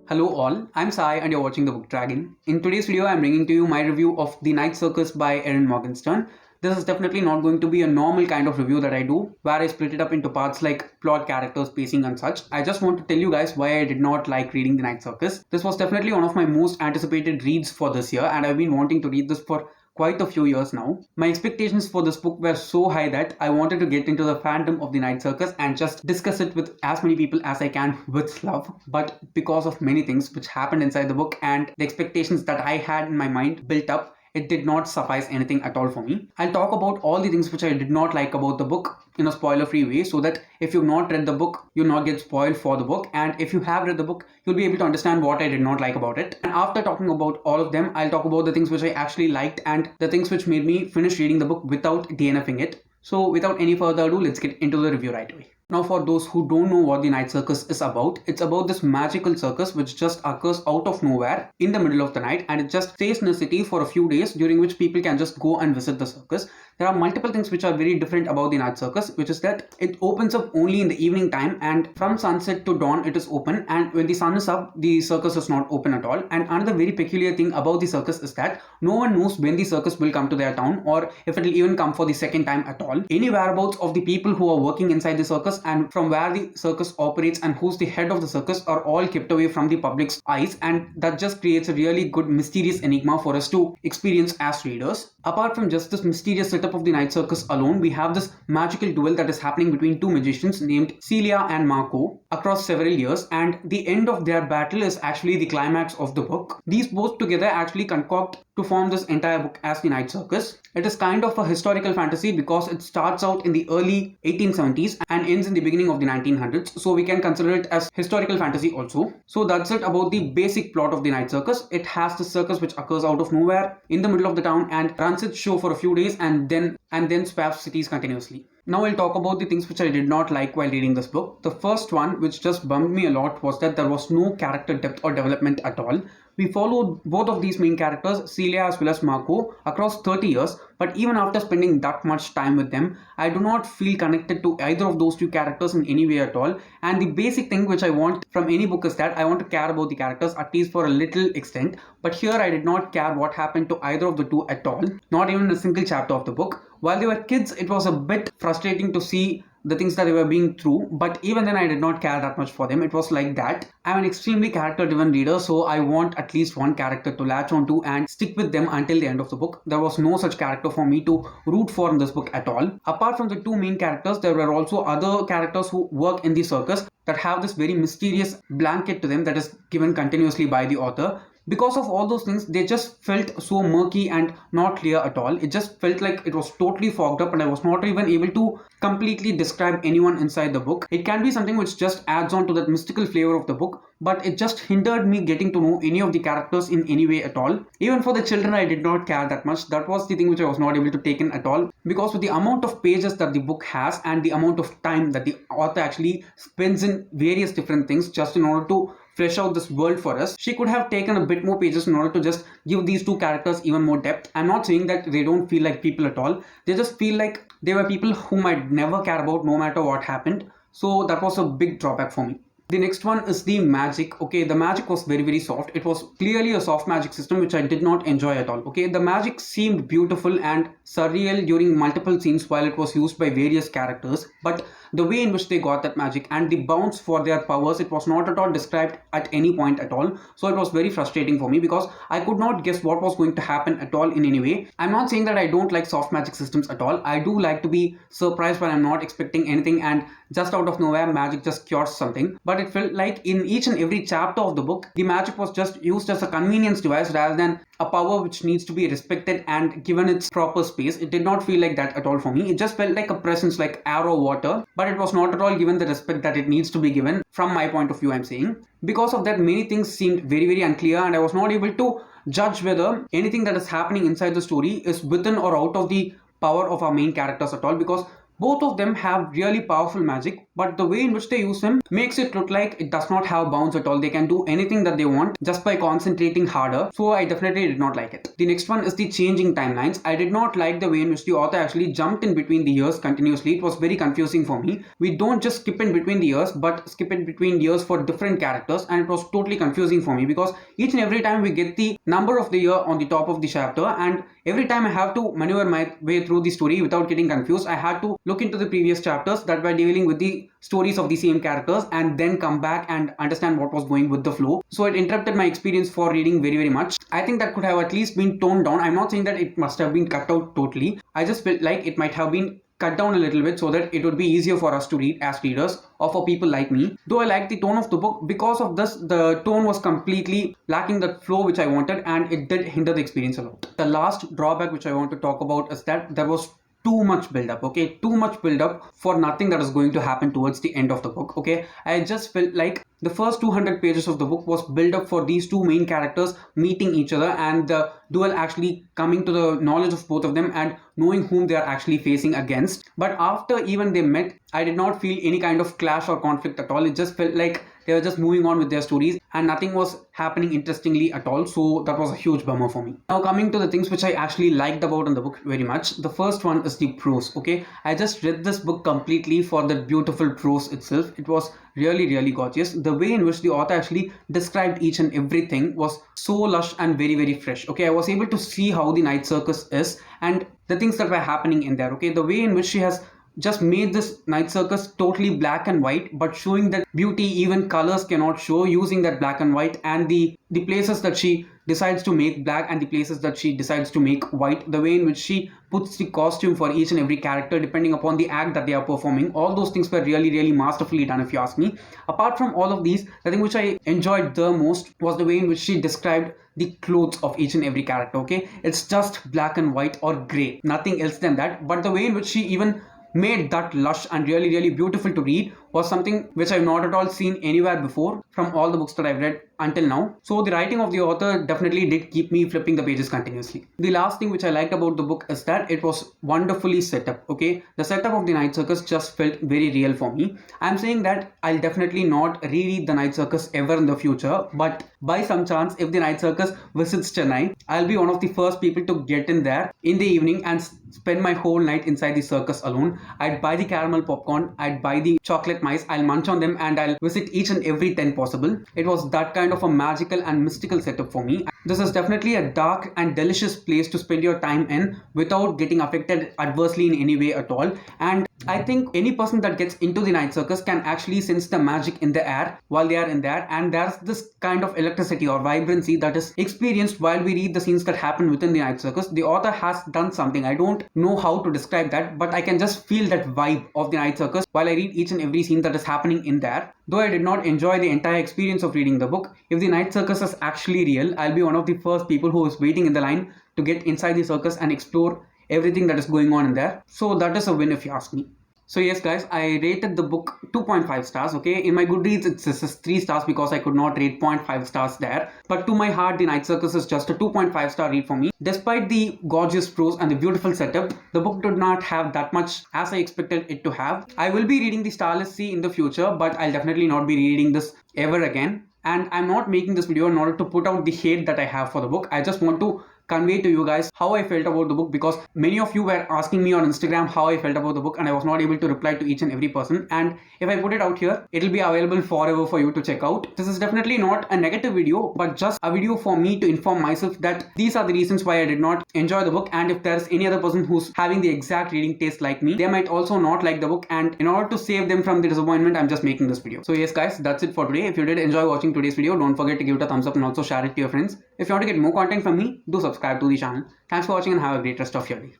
Hello all, I'm Sai and you're watching The Book Dragon. In today's video, I'm bringing to you my review of The Night Circus by Erin Morgenstern. This is definitely not going to be a normal kind of review that I do, where I split it up into parts like plot, characters, pacing and such. I just want to tell you guys why I did not like reading The Night Circus. This was definitely one of my most anticipated reads for this year, and I've been wanting to read this for quite a few years now. My expectations for this book were so high that I wanted to get into the fandom of the Night Circus and just discuss it with as many people as I can with love. But because of many things which happened inside the book and the expectations that I had in my mind built up, it did not suffice anything at all for me. I'll talk about all the things which I did not like about the book in a spoiler free way, so that if you've not read the book, you'll not get spoiled for the book, and if you have read the book, you'll be able to understand what I did not like about it. And after talking about all of them, I'll talk about the things which I actually liked and the things which made me finish reading the book without DNFing it. So without any further ado, let's get into the review right away. Now, for those who don't know what the Night Circus is about, it's about this magical circus which just occurs out of nowhere in the middle of the night, and it just stays in a city for a few days, during which people can just go and visit the circus. There are multiple things which are very different about the Night Circus, which is that it opens up only in the evening time, and from sunset to dawn it is open, and when the sun is up, the circus is not open at all. And another very peculiar thing about the circus is that no one knows when the circus will come to their town, or if it will even come for the second time at all. Any whereabouts of the people who are working inside the circus and from where the circus operates and who's the head of the circus are all kept away from the public's eyes, and that just creates a really good mysterious enigma for us to experience as readers. Apart from just this mysterious setup of the Night Circus alone, we have this magical duel that is happening between two magicians named Celia and Marco across several years, and the end of their battle is actually the climax of the book. These both together actually concoct to form this entire book as the Night Circus. It is kind of a historical fantasy because it starts out in the early 1870s and ends in the beginning of the 1900s, so we can consider it as historical fantasy also. So that's it about the basic plot of the Night Circus. It has the circus which occurs out of nowhere in the middle of the town and runs its show for a few days and then swaps cities continuously. Now I'll talk about the things which I did not like while reading this book. The first one, which just bummed me a lot, was that there was no character depth or development at all. We followed both of these main characters, Celia as well as Marco, across 30 years, but even after spending that much time with them, I do not feel connected to either of those two characters in any way at all. And the basic thing which I want from any book is that I want to care about the characters at least for a little extent, but here I did not care what happened to either of the two at all, not even a single chapter of the book. While they were kids, it was a bit frustrating to see the things that they were being through, but even then I did not care that much for them. It was like that. I'm an extremely character driven reader, so I want at least one character to latch onto and stick with them until the end of the book. There was no such character for me to root for in this book at all. Apart from the two main characters, there were also other characters who work in the circus that have this very mysterious blanket to them that is given continuously by the author. Because of all those things, they just felt so murky and not clear at all. It just felt like it was totally fogged up and I was not even able to completely describe anyone inside the book. It can be something which just adds on to that mystical flavor of the book, but it just hindered me getting to know any of the characters in any way at all. Even for the children, I did not care that much. That was the thing which I was not able to take in at all, because with the amount of pages that the book has and the amount of time that the author actually spends in various different things just in order to flesh out this world for us, she could have taken a bit more pages in order to just give these two characters even more depth. I'm not saying that they don't feel like people at all. They just feel like they were people whom I'd never care about no matter what happened. So that was a big drawback for me. The next one is the magic. Okay, the magic was very soft. It was clearly a soft magic system which I did not enjoy at all. Okay, the magic seemed beautiful and surreal during multiple scenes while it was used by various characters, but the way in which they got that magic and the bounds for their powers, it was not at all described at any point at all. So it was very frustrating for me because I could not guess what was going to happen at all in any way. I'm not saying that I don't like soft magic systems at all. I do like to be surprised when I'm not expecting anything and just out of nowhere magic just cures something. But it felt like in each and every chapter of the book, the magic was just used as a convenience device rather than a power which needs to be respected and given its proper space. It did not feel like that at all for me. It just felt like a presence, like air or water, but it was not at all given the respect that it needs to be given from my point of view, I'm saying. Because of that, many things seemed very unclear and I was not able to judge whether anything that is happening inside the story is within or out of the power of our main characters at all, because both of them have really powerful magic, but the way in which they use him makes it look like it does not have bounds at all. They can do anything that they want just by concentrating harder. So I definitely did not like it. The next one is the changing timelines. I did not like the way in which the author actually jumped in between the years continuously. It was very confusing for me. We don't just skip in between the years, but skip in between years for different characters, and it was totally confusing for me because each and every time we get the number of the year on the top of the chapter, and every time I have to maneuver my way through the story without getting confused. I had to look into the previous chapters that were dealing with the stories of the same characters and then come back and understand what was going with the flow. So it interrupted my experience for reading very much. I think that could have at least been toned down. I'm not saying that it must have been cut out totally. I just felt like it might have been cut down a little bit so that it would be easier for us to read as readers or for people like me. Though I like the tone of the book, because of this the tone was completely lacking the flow which I wanted, and it did hinder the experience a lot. The last drawback which I want to talk about is that there was too much build up. Okay, too much build up for nothing that is going to happen towards the end of the book. Okay, I just felt like the first 200 pages of the book was build up for these two main characters meeting each other and the duel actually coming to the knowledge of both of them and knowing whom they are actually facing against. But after even they met, I did not feel any kind of clash or conflict at all. It just felt like they were just moving on with their stories and nothing was happening interestingly at all. So that was a huge bummer for me. Now coming to the things which I actually liked about in the book very much. The first one is the prose. Okay, I just read this book completely for the beautiful prose itself. It was really gorgeous. The way in which the author actually described each and everything was so lush and very fresh. Okay, I was able to see how the Night Circus is and the things that were happening in there. Okay, the way in which she has just made this Night Circus totally black and white, but showing that beauty even colors cannot show, using that black and white, and the places that she decides to make black and the places that she decides to make white, the way in which she puts the costume for each and every character depending upon the act that they are performing. All those things were really masterfully done, if you ask me. Apart from all of these, the thing which I enjoyed the most was the way in which she described the clothes of each and every character. Okay, it's just black and white or gray, nothing else than that. But the way in which she even made that lush and really beautiful to read was something which I've not at all seen anywhere before from all the books that I've read until now. So the writing of the author definitely did keep me flipping the pages continuously. The last thing which I liked about the book is that it was wonderfully set up. Okay, the setup of the Night Circus just felt very real for me. I'm saying that I'll definitely not reread the Night Circus ever in the future, but by some chance if the Night Circus visits Chennai, I'll be one of the first people to get in there in the evening and spend my whole night inside the circus alone. I'd buy the caramel popcorn, I'd buy the chocolate mice, I'll munch on them, and I'll visit each and every tent possible. It was that kind of a magical and mystical setup for me. This is definitely a dark and delicious place to spend your time in without getting affected adversely in any way at all. And I think any person that gets into the Night Circus can actually sense the magic in the air while they are in there, and there's this kind of electricity or vibrancy that is experienced while we read the scenes that happen within the Night Circus. The author has done something. I don't know how to describe that, but I can just feel that vibe of the Night Circus while I read each and every scene that is happening in there. Though I did not enjoy the entire experience of reading the book, if the Night Circus is actually real, I'll be one of the first people who is waiting in the line to get inside the circus and explore everything that is going on in there. So that is a win if you ask me. So yes guys, I rated the book 2.5 stars. Okay, in my Goodreads it says 3 stars because I could not rate 0.5 stars there. But to my heart, the Night Circus is just a 2.5 star read for me. Despite the gorgeous prose and the beautiful setup, the book did not have that much as I expected it to have. I will be reading the Starless Sea in the future, but I'll definitely not be reading this ever again. And I'm not making this video in order to put out the hate that I have for the book. I just want to convey to you guys how I felt about the book, because many of you were asking me on Instagram how I felt about the book and I was not able to reply to each and every person. And if I put it out here, it'll be available forever for you to check out. This is definitely not a negative video, but just a video for me to inform myself that these are the reasons why I did not enjoy the book. And if there's any other person who's having the exact reading taste like me, they might also not like the book, and in order to save them from the disappointment, I'm just making this video. So yes guys, that's it for today. If you did enjoy watching today's video, don't forget to give it a thumbs up and also share it to your friends. If you want to get more content from me, do subscribe to the channel. Thanks for watching and have a great rest of your day.